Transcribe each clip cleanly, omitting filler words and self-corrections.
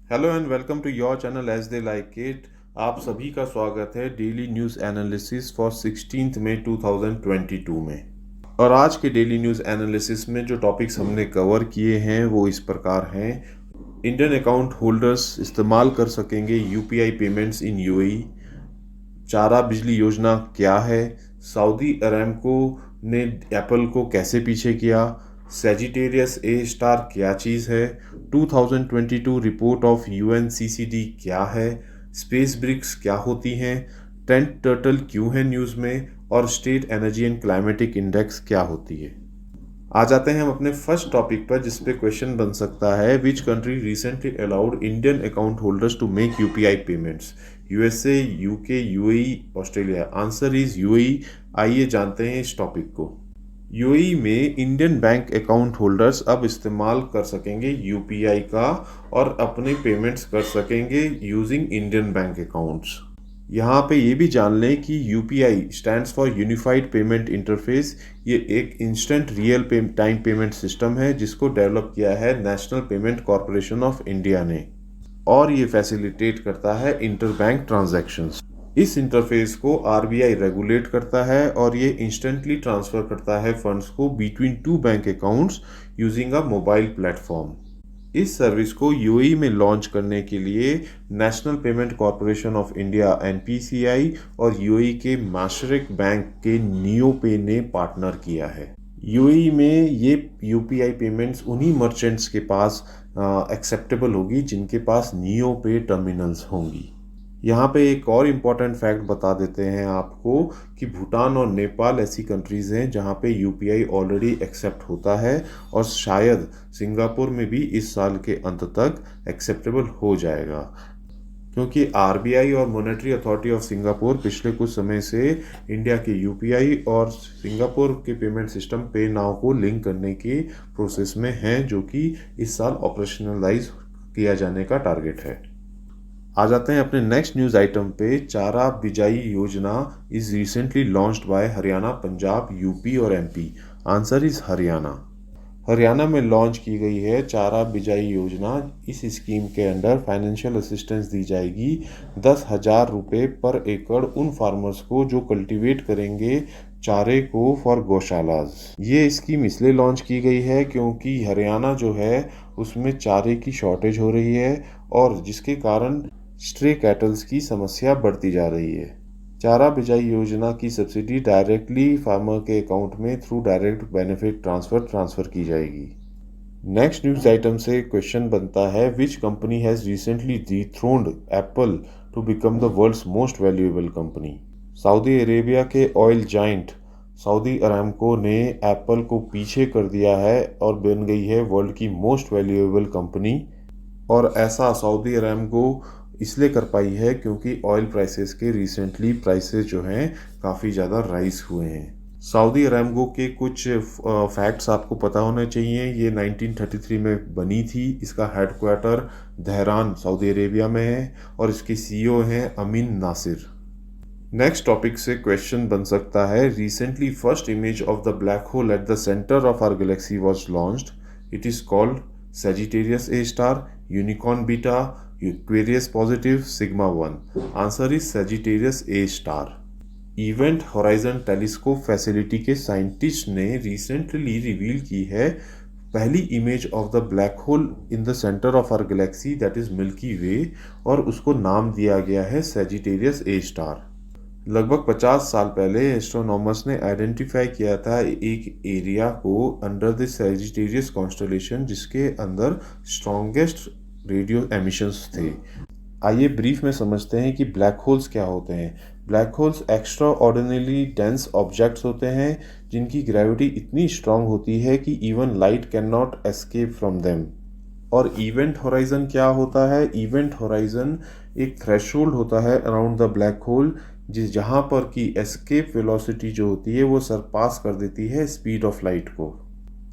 Hello and welcome to your channel as they like it. आप सभी का स्वागत है डेली न्यूज़ एनालिसिस फॉर 16 मई 2022 में। और आज के डेली न्यूज़ एनालिसिस में जो टॉपिक्स हमने कवर किए हैं वो इस प्रकार हैं। इंडियन अकाउंट होल्डर्स इस्तेमाल कर सकेंगे यूपीआई पेमेंट्स इन यूएई। चारा बिजली योजना क्या है? सऊदी अरामको ने एप्पल को कैसे पीछे किया? सेजिटेरियस ए स्टार क्या चीज़ है? 2022 रिपोर्ट ऑफ यूएनसीसीडी क्या है? स्पेस ब्रिक्स क्या होती हैं? टेंट टर्टल क्यों है न्यूज़ में? और state energy and climatic index क्या होती है? आ जाते हैं हम अपने फर्स्ट टॉपिक पर, जिस पे क्वेश्चन बन सकता है which country recently allowed Indian account holders to make UPI payments? USA, UK, UAE, Australia. Answer is UAE. आइए जानते हैं इस टॉपिक को। यूएई में इंडियन बैंक अकाउंट होल्डर्स अब इस्तेमाल कर सकेंगे यूपीआई का और अपने पेमेंट्स कर सकेंगे यूजिंग इंडियन बैंक अकाउंट्स। यहाँ पे ये भी जान लें कि UPI stands for unified payment interface. ये एक instant real time payment system है जिसको डेवलप किया है national payment corporation of India ने, और ये फैसिलिटेट करता है इंटरबैंक ट्रांजैक्शंस। इस इंटरफेस को आरबीआई रेगुलेट करता है और ये इंस्टेंटली ट्रांसफर करता है फंड्स को between two bank accounts using a mobile platform. इस सर्विस को यूएई में लॉन्च करने के लिए national payment corporation of India NPCI और यूएई के माशरिक बैंक के नियोपे ने पार्टनर किया है। यूएई में ये यूपीआई पेमेंट्स उन्हीं मर्चेंट्स के पास एक्सेप्टेबल होगी जिनके पास नियोपे टर्मिनल्स होंगी। यहाँ पे एक और इम्पॉर्टेंट फैक्ट बता देते हैं आपको कि भूटान और नेपाल ऐसी कंट्रीज़ हैं जहाँ पे यूपीआई ऑलरेडी एक्सेप्ट होता है, और शायद सिंगापुर में भी इस साल के अंत तक एक्सेप्टेबल हो जाएगा, क्योंकि आरबीआई और मॉनेटरी अथॉरिटी ऑफ सिंगापुर पिछले कुछ समय से इंडिया के यूपीआई और सिंगापुर के पेमेंट सिस्टम पे नाउ को लिंक करने की प्रोसेस में हैं, जो कि इस साल ऑपरेशनलाइज किया जाने का टारगेट है। आ जाते हैं अपने नेक्स्ट न्यूज़ आइटम पे। चारा बिजाई योजना is recently launched by Haryana, Punjab, UP और MP. Answer is Haryana. Haryana में लॉन्च की गई है चारा बिजाई योजना। इस स्कीम के अंडर फाइनेंशियल असिस्टेंस दी जाएगी 10,000 रुपये पर एकड़ उन फार्मर्स को जो कल्टीवेट करेंगे चारे को फॉर गौशालाज। ये स्कीम इसलिए लॉन्च की गई है क्योंकि हरियाणा जो है उसमें चारे की शॉर्टेज हो रही है, और जिसके कारण स्ट्रे कैटल्स की समस्या बढ़ती जा रही है। चारा बिजाई योजना की सब्सिडी डायरेक्टली फार्मर के अकाउंट में थ्रू डायरेक्ट बेनिफिट ट्रांसफ़र की जाएगी। नेक्स्ट न्यूज़ आइटम से क्वेश्चन बनता है which company has recently dethroned Apple to become the world's most valuable company? Saudi Arabia के ऑयल जाइंट सऊदी अरामको ने Apple को पीछे कर दिया है और बन गई है वर्ल्ड की मोस्ट वैल्यूएबल कंपनी। और ऐसा सऊदी अरामको इसलिए कर पाई है क्योंकि ऑयल प्राइसेस के रिसेंटली प्राइसेस जो हैं काफ़ी ज़्यादा राइज हुए हैं। सऊदी अरामको के कुछ फैक्ट्स आपको पता होने चाहिए। ये 1933 में बनी थी। इसका हेडक्वार्टर दहरान सऊदी अरेबिया में है और इसके सीईओ हैं अमीन नासिर। नेक्स्ट टॉपिक से क्वेश्चन बन सकता है recently first image of the black hole at the centre of our galaxy was launched. It is called Sagittarius A star, Unicorn Beta, Aquarius Positive, Sigma 1. Answer is Sagittarius A star। Event horizon telescope facility के scientist ने recently reveal की है पहली image of the black hole in the centre of our galaxy, that is milky वे, और उसको नाम दिया गया है Sagittarius A star। लगभग 50 साल पहले एस्ट्रोनॉमर्स ने आइडेंटिफाई किया था एक एरिया को अंडर द सैजिटेरियस कॉन्स्टलेशन जिसके अंदर स्ट्रॉन्गेस्ट रेडियो एमिशंस थे। आइए ब्रीफ में समझते हैं कि ब्लैक होल्स क्या होते हैं। Black holes extra ordinary dense objects होते हैं जिनकी ग्रेविटी इतनी स्ट्रांग होती है कि even light can not escape from them. और इवेंट होराइजन क्या होता है? इवेंट होराइजन एक थ्रेशोल्ड होता है अराउंड द ब्लैक होल जहाँ पर कि एस्केप वेलोसिटी जो होती है वो सरपास कर देती है स्पीड ऑफ लाइट को।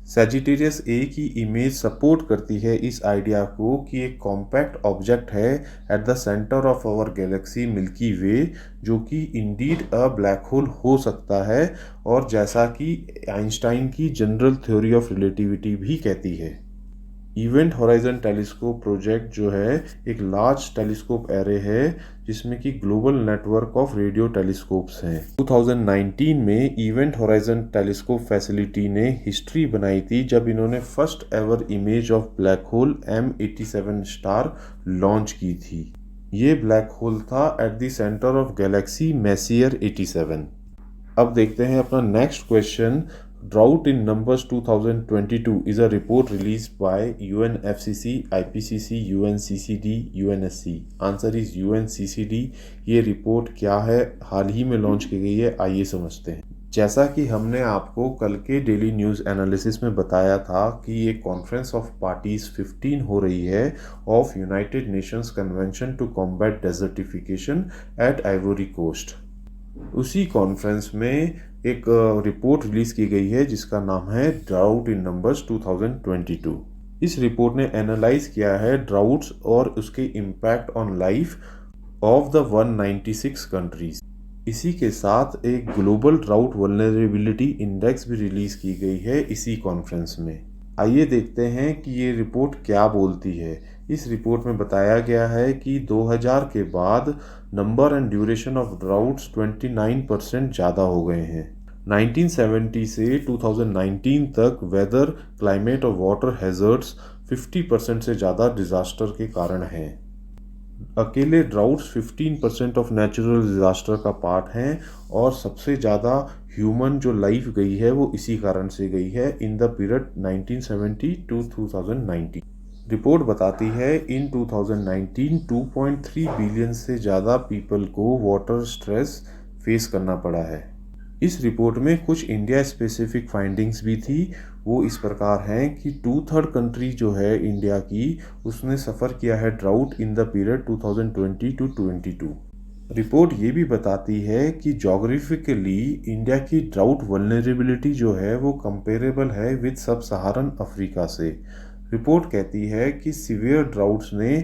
सैजिटेरियस ए की इमेज सपोर्ट करती है इस आइडिया को कि एक कॉम्पैक्ट ऑब्जेक्ट है at the centre of our galaxy Milky Way, जो कि इंडीड अ ब्लैक होल हो सकता है, और जैसा कि आइंस्टाइन की जनरल थ्योरी ऑफ रिलेटिविटी भी कहती है। इवेंट होराइजन टेलीस्कोप प्रोजेक्ट जो है एक लार्ज टेलीस्कोप एरे है जिसमें कि global network of radio telescopes हैं। 2019 में इवेंट होराइजन टेलीस्कोप फैसिलिटी ने हिस्ट्री बनाई थी जब इन्होंने first ever image of black hole M87 star launch की थी। ये ब्लैक होल था at the centre of galaxy Messier 87। अब देखते हैं अपना next question. Drought in Numbers 2022 is a report released by UNFCCC, IPCC, UNCCD, UNSC. Answer is UNCCD। ये report क्या है, हाल ही में लॉन्च की गई है, आइए समझते हैं। जैसा कि हमने आपको कल के डेली न्यूज़ एनालिसिस में बताया था कि ये कॉन्फ्रेंस ऑफ पार्टीज 15 हो रही है of United Nations Convention to Combat Desertification at Ivory Coast. उसी कॉन्फ्रेंस में एक रिपोर्ट रिलीज की गई है जिसका नाम है ड्राउट इन नंबर्स 2022। इस रिपोर्ट ने एनालाइज किया है ड्राउट्स और उसके impact on life of the 196 countries. इसी के साथ एक ग्लोबल ड्राउट वल्नरेबिलिटी इंडेक्स भी रिलीज की गई है इसी कॉन्फ्रेंस में। आइए देखते हैं कि ये रिपोर्ट क्या बोलती है। इस रिपोर्ट में बताया गया है कि 2000 के बाद number and duration of droughts 29% ज़्यादा हो गए हैं। 1970 से 2019 तक वेदर, क्लाइमेट और वाटर हैजर्ड्स 50% से ज़्यादा डिज़ास्टर के कारण हैं। अकेले ड्राउट्स 15% ऑफ नेचुरल डिज़ास्टर का पार्ट हैं और सबसे ज़्यादा ह्यूमन जो लाइफ गई है वो इसी कारण से गई है in the period 1970 to 2019। Report बताती है इन 2019 2.3 बिलियन से ज़्यादा पीपल को वाटर स्ट्रेस फेस करना पड़ा है। इस रिपोर्ट में कुछ इंडिया स्पेसिफिक फाइंडिंग्स भी थी। वो इस प्रकार हैं कि 2/3 कंट्री जो है इंडिया की उसने सफ़र किया है drought in the period 2020 to 22। Report ये भी बताती है कि जोग्राफिकली इंडिया की ड्राउट वल्नरेबिलिटी जो है वो कंपेरेबल है विद सब सहारन अफ्रीका से। रिपोर्ट कहती है कि सीवियर ड्राउट्स ने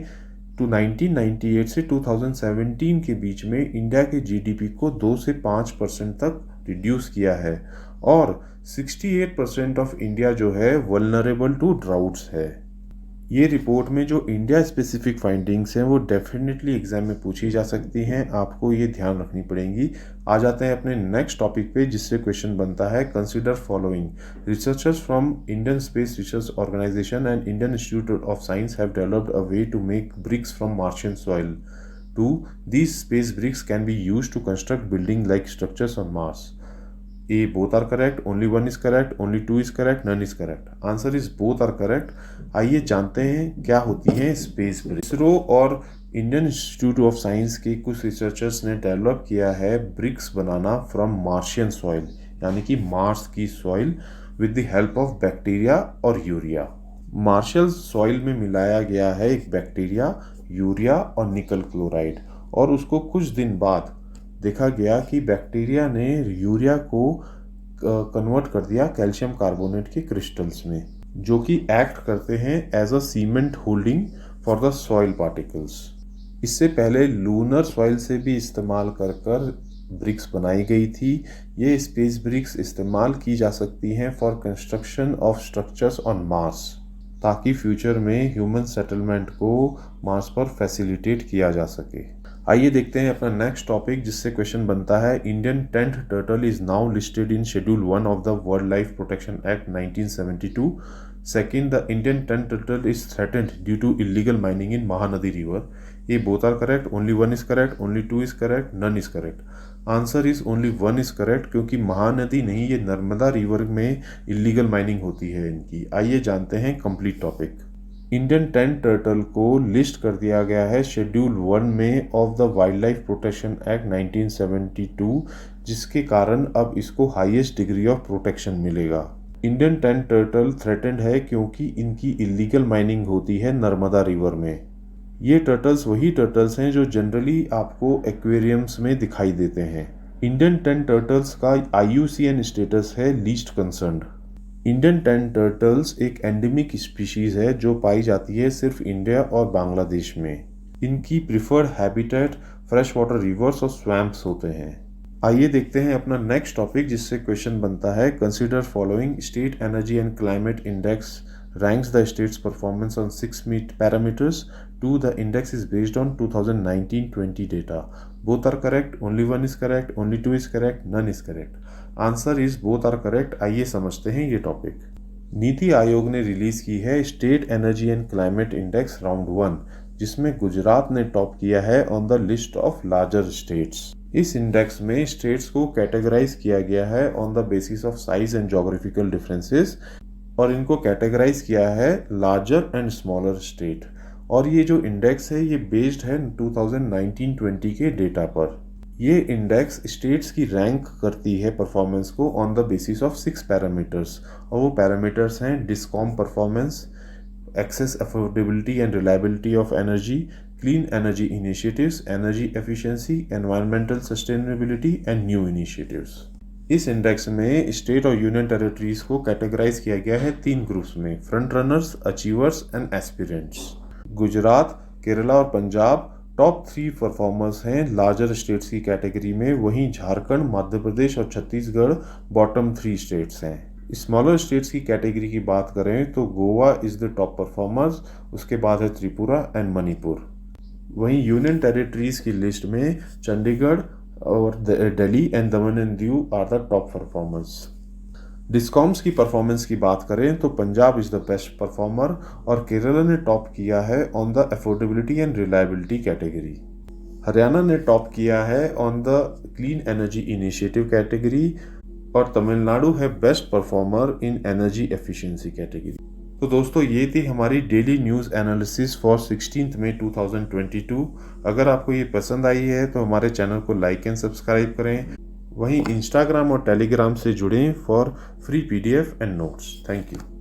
1998 से 2017 के बीच में इंडिया के जीडीपी को 2 से 5% तक रिड्यूस किया है और 68% ऑफ इंडिया जो है वल्नरेबल टू ड्राउट्स है। ये रिपोर्ट में जो इंडिया स्पेसिफिक फाइंडिंग्स हैं वो डेफिनेटली एग्जाम में पूछी जा सकती हैं, आपको ये ध्यान रखनी पड़ेंगी। आ जाते हैं अपने नेक्स्ट टॉपिक पे जिससे क्वेश्चन बनता है consider following. Researchers from Indian Space Research Organisation and Indian Institute of Science have developed a way to make bricks from Martian soil. 2. These space bricks can be used to construct building-like structures on Mars. A. Both are correct. Only one is correct. Only 2 is correct. None is correct. Answer is both are correct. आइए जानते हैं क्या होती हैं space BRICS. ISRO और Indian Institute of science के कुछ researchers ने डेवलप किया है ब्रिक्स बनाना फ्रॉम मार्शियन सॉइल, यानी कि मार्स की soil, with the help of bacteria और यूरिया। मार्शियल सॉइल में मिलाया गया है एक बैक्टीरिया, यूरिया और निकल क्लोराइड, और उसको कुछ दिन बाद देखा गया कि बैक्टीरिया ने यूरिया को कन्वर्ट कर दिया कैल्शियम कार्बोनेट के क्रिस्टल्स में, जो कि एक्ट करते हैं as a cement holding for the soil particles. इससे पहले लूनर सॉइल से भी इस्तेमाल कर ब्रिक्स बनाई गई थी। ये स्पेस ब्रिक्स इस्तेमाल की जा सकती हैं for construction of structures on Mars, ताकि फ्यूचर में ह्यूमन सेटलमेंट को मार्स पर फैसिलिटेट किया जा सके। आइए देखते हैं अपना नेक्स्ट टॉपिक जिससे क्वेश्चन बनता है Indian tent turtle is now listed in schedule 1 of the world life protection act 1972। Second, the Indian tent turtle is threatened due to illegal mining in Mahanadi river. ये both are correct, only one is correct, only 2 is correct, none is correct. Answer is only 1 is correct, क्योंकि महानदी नहीं, ये Narmada river में illegal mining होती है इनकी। आइए जानते हैं complete topic. Indian tent turtle को लिस्ट कर दिया गया है शेड्यूल 1 में of the wild life protection act 1972, जिसके कारण अब इसको हाईएस्ट डिग्री ऑफ प्रोटेक्शन मिलेगा। इंडियन टेंट टर्टल थ्रेटेंड है क्योंकि इनकी इलीगल माइनिंग होती है नर्मदा रिवर में। ये टर्टल्स वही टर्टल्स हैं जो जनरली आपको एक्वेरियम्स में दिखाई देते हैं। इंडियन टेंट टर्टल्स का IUCN स्टेटस है least concerned. Indian tent turtles एक एंडेमिक स्पीशीज है जो पाई जाती है सिर्फ इंडिया और बांग्लादेश में। इनकी preferred habitat fresh water reverse और स्वैम्प्स होते हैं। आइए देखते हैं अपना नेक्स्ट टॉपिक जिससे क्वेश्चन बनता है consider following state energy and climate index ranks the state's performance on 6 parameters. 2. The index is based on 2019-20 data. Both are correct, only one is correct, only two is correct, none is correct. Answer is both are correct. आइए समझते हैं ये topic. NITI Aayog ने release की है state energy and climate index round 1, जिसमें गुजरात ने top किया है on the list of larger states. इस इंडेक्स में स्टेट्स को कैटेगराइज किया गया है on the basis of size and geographical differences, और इनको कैटेगराइज किया है लार्जर एंड स्मॉलर स्टेट। और ये जो इंडेक्स है ये बेस्ड है 2019-20 के डेटा पर। ये इंडेक्स स्टेट्स की रैंक करती है परफॉर्मेंस को on the basis of 6 parameters, और वो पैरामीटर्स हैं discom performance, access affordability and reliability of energy, clean energy initiatives, energy efficiency, environmental sustainability and new initiatives. इस इंडेक्स में स्टेट और यूनियन टेरिटरीज को कैटेगराइज किया गया है 3 ग्रुप्स में, front runners, achievers and aspirants. Gujarat, Kerala और पंजाब टॉप 3 परफॉर्मर्स हैं लार्जर स्टेट्स की कैटेगरी में। वहीं झारखंड, मध्य प्रदेश और छत्तीसगढ़ बॉटम 3 स्टेट्स हैं। स्मॉलर स्टेट्स की कैटेगरी की बात करें तो Goa is the top performers, उसके बाद है त्रिपुरा एंड मणिपुर। वहीं यूनियन टेरिटरीज की लिस्ट में चंडीगढ़ और Delhi and Daman and Diu are the top performers. Discoms की परफॉर्मेंस की बात करें तो Punjab is the best performer और केरला ने टॉप किया है on the affordability and reliability category. Haryana ने टॉप किया है on the clean energy initiative category, और तमिलनाडु है best performer in energy efficiency category. तो दोस्तों ये थी हमारी डेली न्यूज़ एनालिसिस फॉर 16 मई 2022। अगर आपको ये पसंद आई है तो हमारे चैनल को लाइक एंड सब्सक्राइब करें। वहीं इंस्टाग्राम और टेलीग्राम से जुड़ें for free PDF and notes. Thank you.